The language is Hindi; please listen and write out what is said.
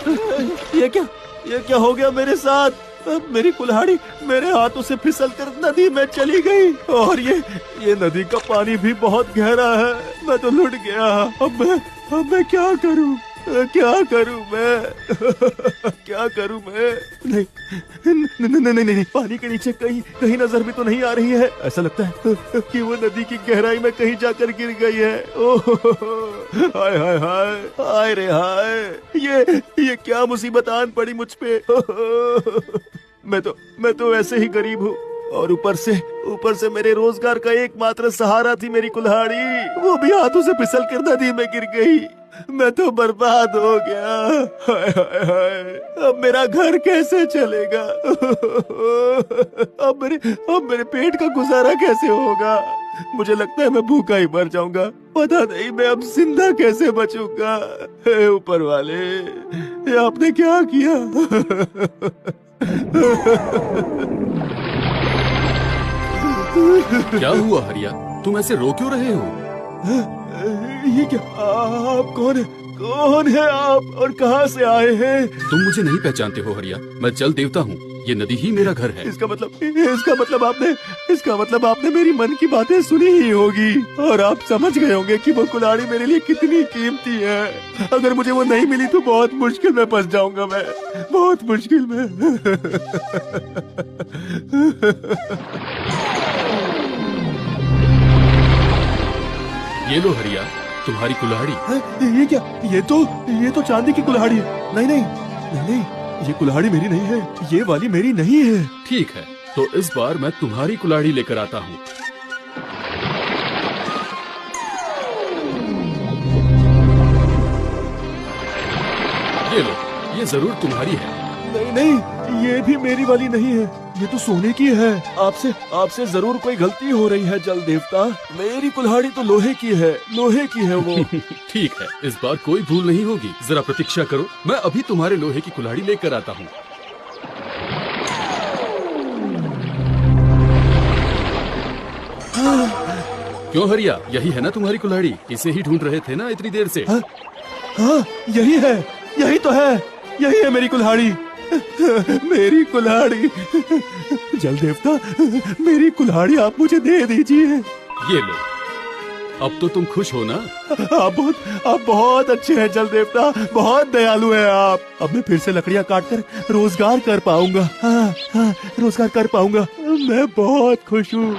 ये क्या हो गया मेरे साथ? मेरी कुल्हाड़ी मेरे हाथों से फिसल कर नदी में चली गई और ये नदी का पानी भी बहुत गहरा है। मैं तो लुट गया। अब मैं क्या करूं? क्या करूं मैं? क्या करूं मैं? नहीं, पानी के नीचे कहीं नजर भी तो नहीं आ रही है। ऐसा लगता है कि वो नदी की गहराई में कहीं जाकर गिर गई है। ओह, हाय हाय हाय, हाय रे हाय, ये क्या मुसीबत आन पड़ी मुझ पे। मैं तो वैसे ही गरीब हूँ और ऊपर से मेरे रोजगार का एकमात्र सहारा थी मेरी कुल्हाड़ी। वो भी हाथों से फिसल कर नदी में गिर गई। मैं तो बर्बाद हो गया। हाय हाय हाय, अब मेरा घर कैसे चलेगा? अब मेरे पेट का गुजारा कैसे होगा? मुझे लगता है मैं भूखा ही मर जाऊंगा। पता नहीं मैं अब जिंदा कैसे बचूंगा। हे ऊपर वाले, ये आपने क्या किया? क्या हुआ हरिया? तुम ऐसे रो क्यों रहे हो? ये क्या? आप कौन है आप और कहाँ से आए हैं? तुम मुझे नहीं पहचानते हो हरिया। मैं जल देवता हूँ। ये नदी ही मेरा घर है। इसका मतलब आपने मेरी मन की बातें सुनी ही होगी और आप समझ गए होंगे कि वो कुल्हाड़ी मेरे लिए कितनी कीमती है। अगर मुझे वो नहीं मिली तो बहुत मुश्किल में फंस जाऊंगा मैं, बहुत मुश्किल में। ये लो हरिया, तुम्हारी कुल्हाड़ी। ये क्या? ये तो चांदी की कुल्हाड़ी है। नहीं, ये कुल्हाड़ी मेरी नहीं है। ये वाली मेरी नहीं है। ठीक है, तो इस बार मैं तुम्हारी कुल्हाड़ी लेकर आता हूँ। ये लो, ये जरूर तुम्हारी है। नहीं, ये भी मेरी वाली नहीं है। ये तो सोने की है। आपसे जरूर कोई गलती हो रही है जल देवता। मेरी कुल्हाड़ी तो लोहे की है वो। ठीक है, इस बार कोई भूल नहीं होगी। जरा प्रतीक्षा करो, मैं अभी तुम्हारे लोहे की कुल्हाड़ी लेकर आता हूँ। क्यों हरिया, यही है ना तुम्हारी कुल्हाड़ी? इसे ही ढूंढ रहे थे ना इतनी देर से? हाँ, यही तो है। यही है मेरी कुल्हाड़ी। मेरी कुल्हाड़ी। जल देवता, मेरी कुल्हाड़ी आप मुझे दे दीजिए। ये लो, अब तो तुम खुश हो ना? आप बहुत अच्छे हैं जल देवता, बहुत दयालु हैं आप। अब मैं फिर से लकड़ियाँ काटकर रोजगार कर पाऊंगा। हाँ, रोजगार कर पाऊंगा। मैं बहुत खुश हूँ।